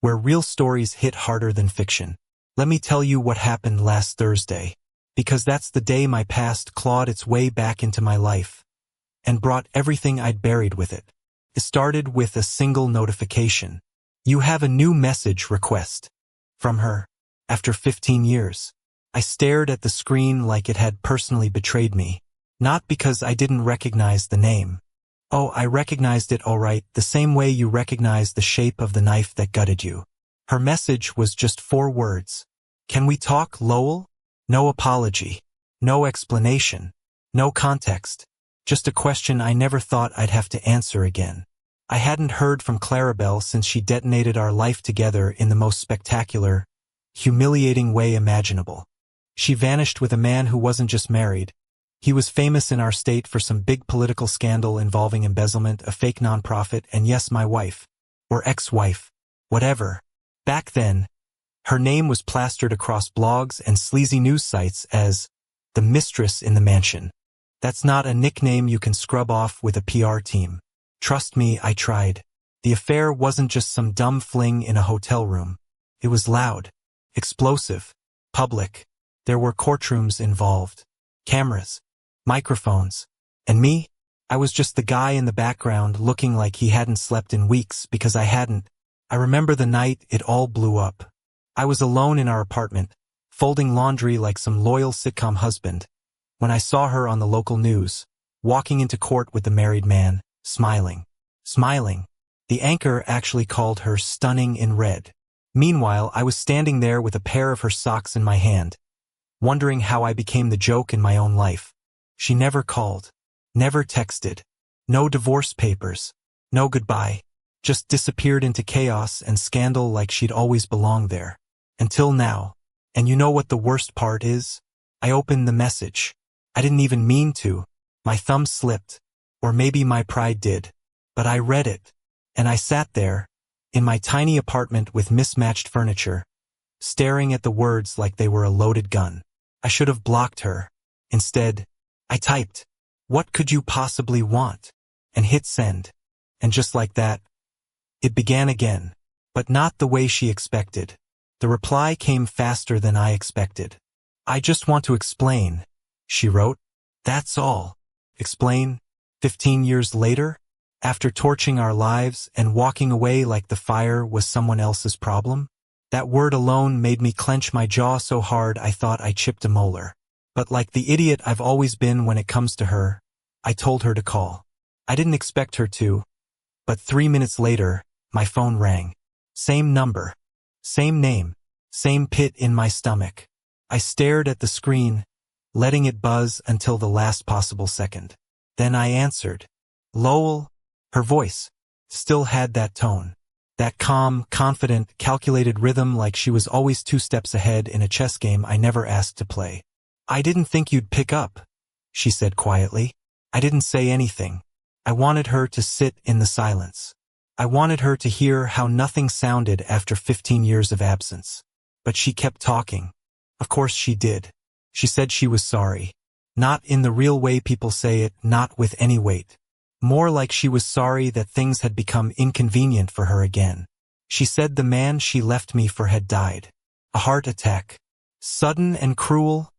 where real stories hit harder than fiction. Let me tell you what happened last Thursday, because that's the day my past clawed its way back into my life and brought everything I'd buried with it. It started with a single notification. You have a new message request. From her. After 15 years. I stared at the screen like it had personally betrayed me. Not because I didn't recognize the name. Oh, I recognized it all right, the same way you recognize the shape of the knife that gutted you. Her message was just 4 words. Can we talk, Lowell? No apology. No explanation. No context. Just a question I never thought I'd have to answer again. I hadn't heard from Clarabelle since she detonated our life together in the most spectacular, humiliating way imaginable. She vanished with a man who wasn't just married. He was famous in our state for some big political scandal involving embezzlement, a fake nonprofit, and yes, my wife. Or ex-wife. Whatever. Back then, her name was plastered across blogs and sleazy news sites as the mistress in the mansion. That's not a nickname you can scrub off with a PR team. Trust me, I tried. The affair wasn't just some dumb fling in a hotel room. It was loud, explosive, public. There were courtrooms involved, cameras, microphones, and me? I was just the guy in the background looking like he hadn't slept in weeks because I hadn't. I remember the night it all blew up. I was alone in our apartment, folding laundry like some loyal sitcom husband, when I saw her on the local news, walking into court with the married man, smiling. Smiling. The anchor actually called her stunning in red. Meanwhile, I was standing there with a pair of her socks in my hand, wondering how I became the joke in my own life. She never called, never texted, no divorce papers, no goodbye, just disappeared into chaos and scandal like she'd always belonged there. Until now. And you know what the worst part is? I opened the message. I didn't even mean to. My thumb slipped. Or maybe my pride did. But I read it. And I sat there, in my tiny apartment with mismatched furniture, staring at the words like they were a loaded gun. I should have blocked her. Instead, I typed, "What could you possibly want?" and hit send. And just like that, it began again. But not the way she expected. The reply came faster than I expected. "I just want to explain," she wrote. "That's all." Explain? 15 years later? After torching our lives and walking away like the fire was someone else's problem? That word alone made me clench my jaw so hard I thought I chipped a molar. But like the idiot I've always been when it comes to her, I told her to call. I didn't expect her to. But 3 minutes later, my phone rang. Same number. Same name. Same pit in my stomach. I stared at the screen, letting it buzz until the last possible second. Then I answered. Lowell. Her voice still had that tone. That calm, confident, calculated rhythm like she was always 2 steps ahead in a chess game I never asked to play. "I didn't think you'd pick up," she said quietly. I didn't say anything. I wanted her to sit in the silence. I wanted her to hear how nothing sounded after 15 years of absence. But she kept talking. Of course she did. She said she was sorry. Not in the real way people say it, not with any weight. More like she was sorry that things had become inconvenient for her again. She said the man she left me for had died. A heart attack. Sudden and cruel,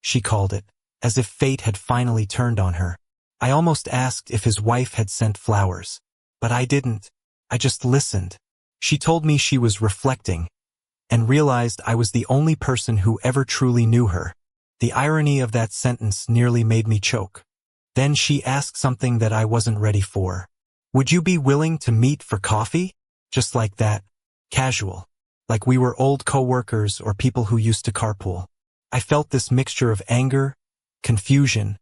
she called it, as if fate had finally turned on her. I almost asked if his wife had sent flowers. But I didn't. I just listened. She told me she was reflecting, and realized I was the only person who ever truly knew her. The irony of that sentence nearly made me choke. Then she asked something that I wasn't ready for. "Would you be willing to meet for coffee?" Just like that. Casual. Like we were old co-workers or people who used to carpool. I felt this mixture of anger, confusion,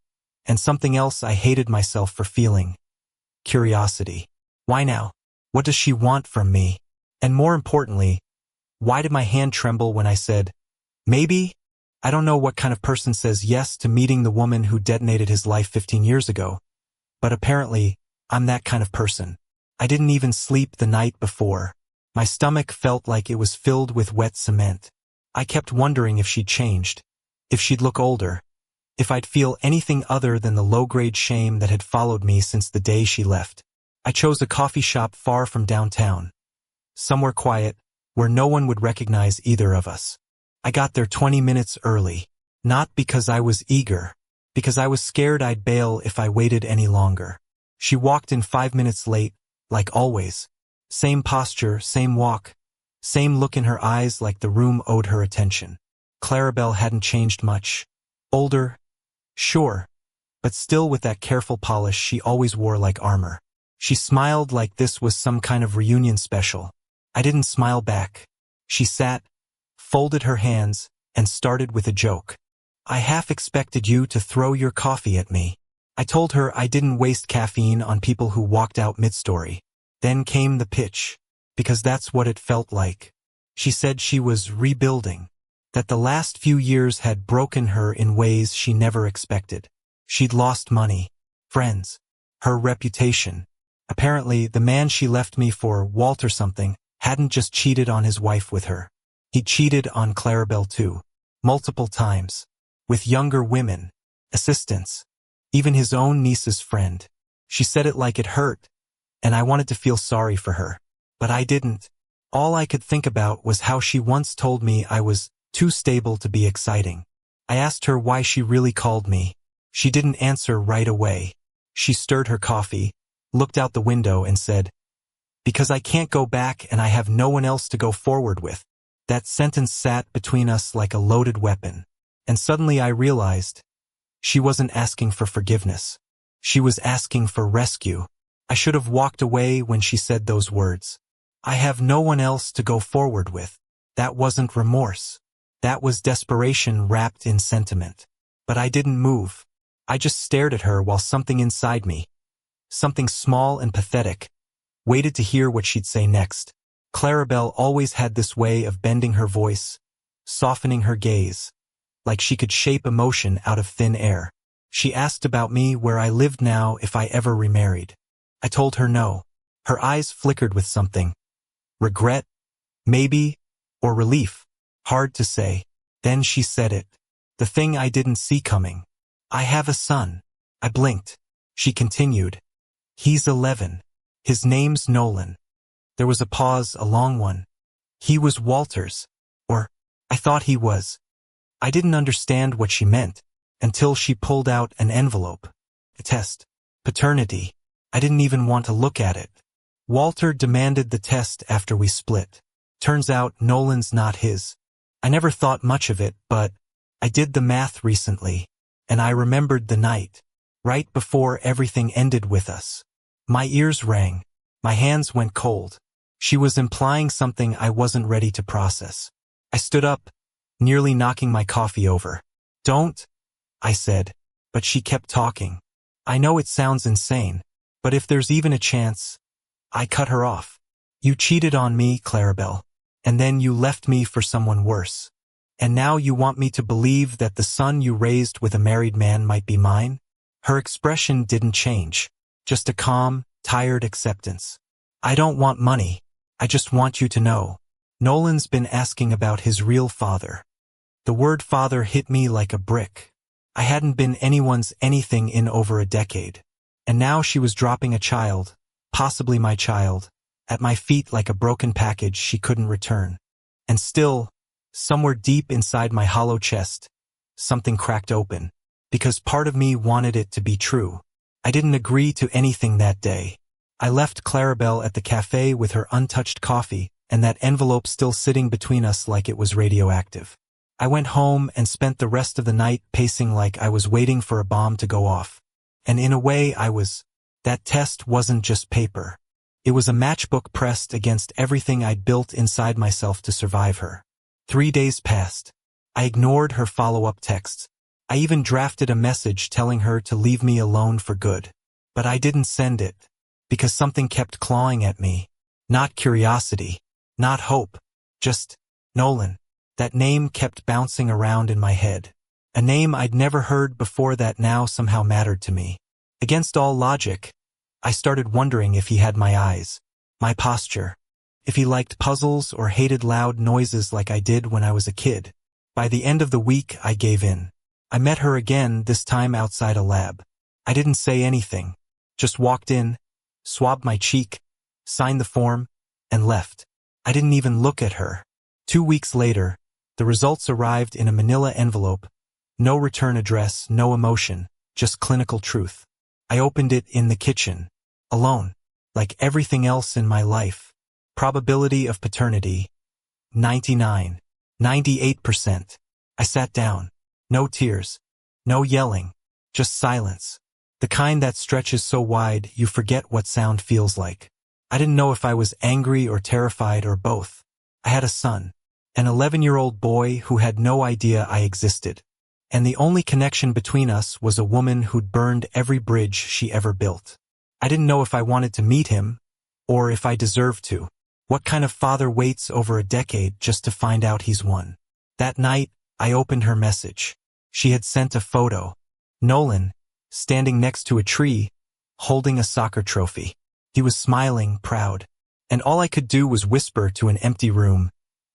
and something else I hated myself for feeling. Curiosity. Why now? What does she want from me? And more importantly, why did my hand tremble when I said, maybe? I don't know what kind of person says yes to meeting the woman who detonated his life 15 years ago, but apparently, I'm that kind of person. I didn't even sleep the night before. My stomach felt like it was filled with wet cement. I kept wondering if she'd changed, if she'd look older, if I'd feel anything other than the low-grade shame that had followed me since the day she left. I chose a coffee shop far from downtown. Somewhere quiet, where no one would recognize either of us. I got there 20 minutes early, not because I was eager, because I was scared I'd bail if I waited any longer. She walked in 5 minutes late, like always. Same posture, same walk, same look in her eyes like the room owed her attention. Clarabelle hadn't changed much. Older, sure, but still with that careful polish she always wore like armor. She smiled like this was some kind of reunion special. I didn't smile back. She sat, folded her hands, and started with a joke. I half expected you to throw your coffee at me. I told her I didn't waste caffeine on people who walked out mid-story. Then came the pitch, because that's what it felt like. She said she was rebuilding, that the last few years had broken her in ways she never expected. She'd lost money, friends, her reputation. Apparently, the man she left me for, Walter something, hadn't just cheated on his wife with her. He cheated on Clarabelle too, multiple times, with younger women, assistants, even his own niece's friend. She said it like it hurt, and I wanted to feel sorry for her. But I didn't. All I could think about was how she once told me I was too stable to be exciting. I asked her why she really called me. She didn't answer right away. She stirred her coffee, looked out the window and said, "Because I can't go back and I have no one else to go forward with." That sentence sat between us like a loaded weapon. And suddenly I realized she wasn't asking for forgiveness. She was asking for rescue. I should have walked away when she said those words. I have no one else to go forward with. That wasn't remorse. That was desperation wrapped in sentiment. But I didn't move. I just stared at her while something inside me, something small and pathetic, waited to hear what she'd say next. Clarabelle always had this way of bending her voice, softening her gaze, like she could shape emotion out of thin air. She asked about me, where I lived now, if I ever remarried. I told her no. Her eyes flickered with something. Regret, maybe, or relief. Hard to say. Then she said it. The thing I didn't see coming. I have a son. I blinked. She continued. He's 11. His name's Nolan. There was a pause, a long one. He was Walter's. Or, I thought he was. I didn't understand what she meant, until she pulled out an envelope. A test. Paternity. I didn't even want to look at it. Walter demanded the test after we split. Turns out Nolan's not his. I never thought much of it, but I did the math recently, and I remembered the night, right before everything ended with us. My ears rang. My hands went cold. She was implying something I wasn't ready to process. I stood up, nearly knocking my coffee over. Don't, I said, but she kept talking. I know it sounds insane, but if there's even a chance, I cut her off. You cheated on me, Clarabelle, and then you left me for someone worse. And now you want me to believe that the son you raised with a married man might be mine? Her expression didn't change, just a calm, tired acceptance. I don't want money. I just want you to know. Nolan's been asking about his real father. The word father hit me like a brick. I hadn't been anyone's anything in over a decade. And now she was dropping a child, possibly my child, at my feet like a broken package she couldn't return. And still, somewhere deep inside my hollow chest, something cracked open, because part of me wanted it to be true. I didn't agree to anything that day. I left Clarabelle at the cafe with her untouched coffee and that envelope still sitting between us like it was radioactive. I went home and spent the rest of the night pacing like I was waiting for a bomb to go off. And in a way I was. That test wasn't just paper. It was a matchbook pressed against everything I'd built inside myself to survive her. 3 days passed. I ignored her follow-up texts. I even drafted a message telling her to leave me alone for good. But I didn't send it, because something kept clawing at me. Not curiosity, not hope, just Nolan. That name kept bouncing around in my head. A name I'd never heard before that now somehow mattered to me. Against all logic, I started wondering if he had my eyes, my posture, if he liked puzzles or hated loud noises like I did when I was a kid. By the end of the week, I gave in. I met her again, this time outside a lab. I didn't say anything, just walked in, swabbed my cheek, signed the form, and left. I didn't even look at her. 2 weeks later, the results arrived in a manila envelope. No return address, no emotion, just clinical truth. I opened it in the kitchen, alone, like everything else in my life. Probability of paternity, 99, 98%. I sat down. No tears, no yelling, just silence. The kind that stretches so wide you forget what sound feels like. I didn't know if I was angry or terrified or both. I had a son, an 11-year-old boy who had no idea I existed. And the only connection between us was a woman who'd burned every bridge she ever built. I didn't know if I wanted to meet him, or if I deserved to. What kind of father waits over a decade just to find out he's one? That night, I opened her message. She had sent a photo. Nolan, standing next to a tree, holding a soccer trophy. He was smiling, proud. And all I could do was whisper to an empty room,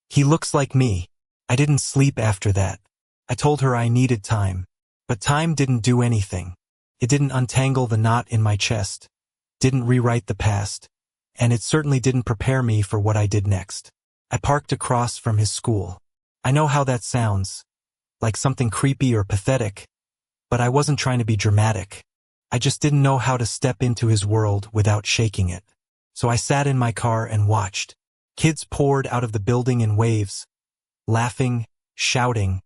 "He looks like me." I didn't sleep after that. I told her I needed time. But time didn't do anything. It didn't untangle the knot in my chest, didn't rewrite the past, and it certainly didn't prepare me for what I did next. I parked across from his school. I know how that sounds, like something creepy or pathetic, but I wasn't trying to be dramatic. I just didn't know how to step into his world without shaking it. So I sat in my car and watched. Kids poured out of the building in waves, laughing, shouting,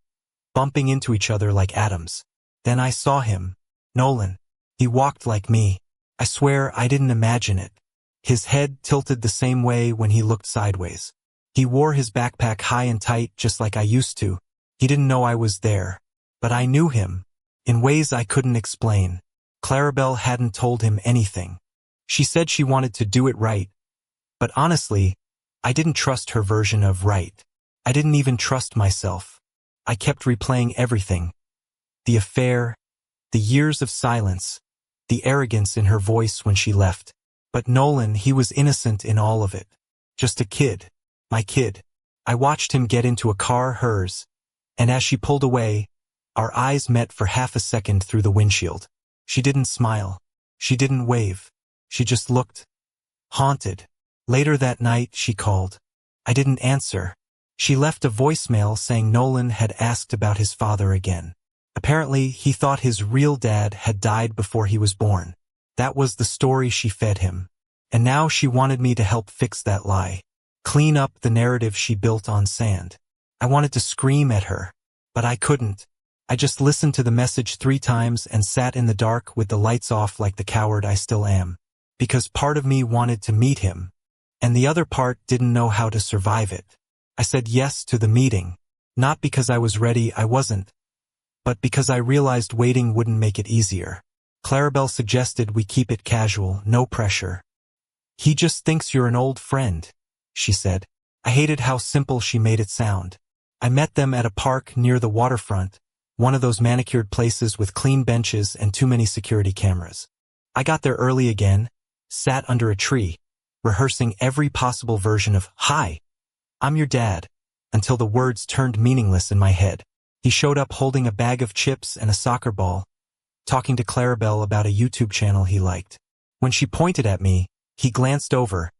bumping into each other like atoms. Then I saw him, Nolan. He walked like me. I swear I didn't imagine it. His head tilted the same way when he looked sideways. He wore his backpack high and tight just like I used to. He didn't know I was there. But I knew him, in ways I couldn't explain. Clarabelle hadn't told him anything. She said she wanted to do it right. But honestly, I didn't trust her version of right. I didn't even trust myself. I kept replaying everything. The affair, the years of silence, the arrogance in her voice when she left. But Nolan, he was innocent in all of it. Just a kid. My kid. I watched him get into a car, hers, and as she pulled away, our eyes met for half a second through the windshield. She didn't smile. She didn't wave. She just looked haunted. Later that night, she called. I didn't answer. She left a voicemail saying Nolan had asked about his father again. Apparently, he thought his real dad had died before he was born. That was the story she fed him. And now she wanted me to help fix that lie. Clean up the narrative she built on sand. I wanted to scream at her, but I couldn't. I just listened to the message 3 times and sat in the dark with the lights off like the coward I still am. Because part of me wanted to meet him, and the other part didn't know how to survive it. I said yes to the meeting, not because I was ready, I wasn't, but because I realized waiting wouldn't make it easier. Clarabelle suggested we keep it casual, no pressure. He just thinks you're an old friend, she said. I hated how simple she made it sound. I met them at a park near the waterfront, one of those manicured places with clean benches and too many security cameras. I got there early again, sat under a tree, rehearsing every possible version of, "Hi, I'm your dad," until the words turned meaningless in my head. He showed up holding a bag of chips and a soccer ball, talking to Clarabelle about a YouTube channel he liked. When she pointed at me, he glanced over,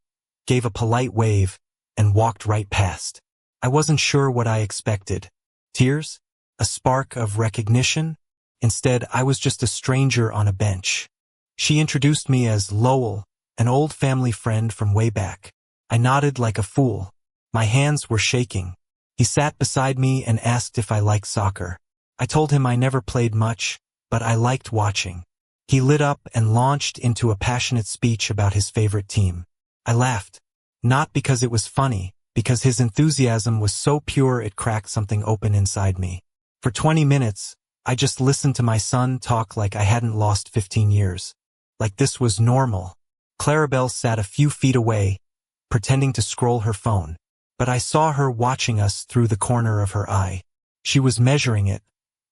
gave a polite wave, and walked right past. I wasn't sure what I expected. Tears? A spark of recognition? Instead, I was just a stranger on a bench. She introduced me as Lowell, an old family friend from way back. I nodded like a fool. My hands were shaking. He sat beside me and asked if I liked soccer. I told him I never played much, but I liked watching. He lit up and launched into a passionate speech about his favorite team. I laughed. Not because it was funny, because his enthusiasm was so pure it cracked something open inside me. For 20 minutes, I just listened to my son talk like I hadn't lost 15 years. Like this was normal. Clarabelle sat a few feet away, pretending to scroll her phone. But I saw her watching us through the corner of her eye. She was measuring it,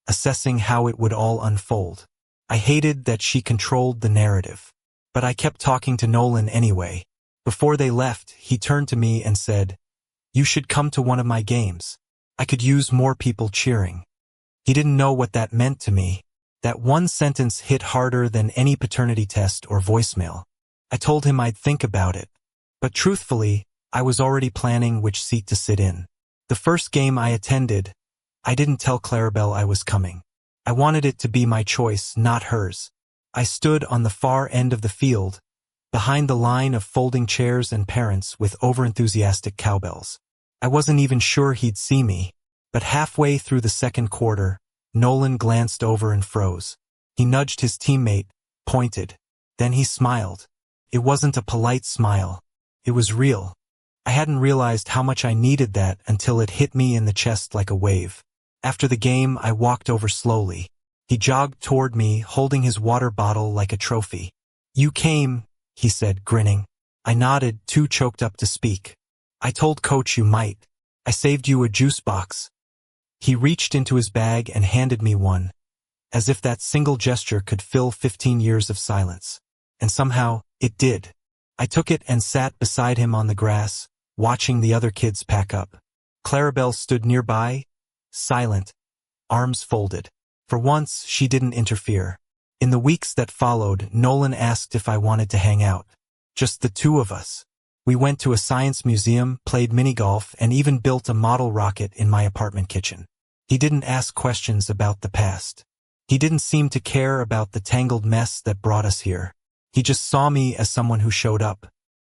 assessing how it would all unfold. I hated that she controlled the narrative. But I kept talking to Nolan anyway. Before they left, he turned to me and said, "You should come to one of my games. I could use more people cheering." He didn't know what that meant to me. That one sentence hit harder than any paternity test or voicemail. I told him I'd think about it. But truthfully, I was already planning which seat to sit in. The first game I attended, I didn't tell Clarabelle I was coming. I wanted it to be my choice, not hers. I stood on the far end of the field, behind the line of folding chairs and parents with overenthusiastic cowbells. I wasn't even sure he'd see me, but halfway through the second quarter, Nolan glanced over and froze. He nudged his teammate, pointed. Then he smiled. It wasn't a polite smile. It was real. I hadn't realized how much I needed that until it hit me in the chest like a wave. After the game, I walked over slowly. He jogged toward me, holding his water bottle like a trophy. "You came," he said, grinning. I nodded, too choked up to speak. "I told Coach you might. I saved you a juice box." He reached into his bag and handed me one, as if that single gesture could fill 15 years of silence. And somehow, it did. I took it and sat beside him on the grass, watching the other kids pack up. Clarabelle stood nearby, silent, arms folded. For once, she didn't interfere. In the weeks that followed, Nolan asked if I wanted to hang out. Just the two of us. We went to a science museum, played mini-golf, and even built a model rocket in my apartment kitchen. He didn't ask questions about the past. He didn't seem to care about the tangled mess that brought us here. He just saw me as someone who showed up,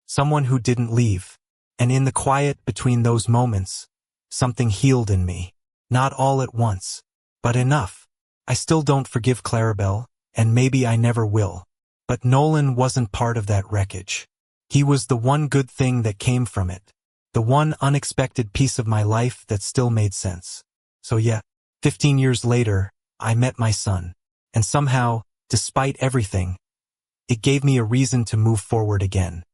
someone who didn't leave. And in the quiet between those moments, something healed in me. Not all at once, but enough. I still don't forgive Clarabelle, and maybe I never will. But Nolan wasn't part of that wreckage. He was the one good thing that came from it. The one unexpected piece of my life that still made sense. So yeah, 15 years later, I met my son. And somehow, despite everything, it gave me a reason to move forward again.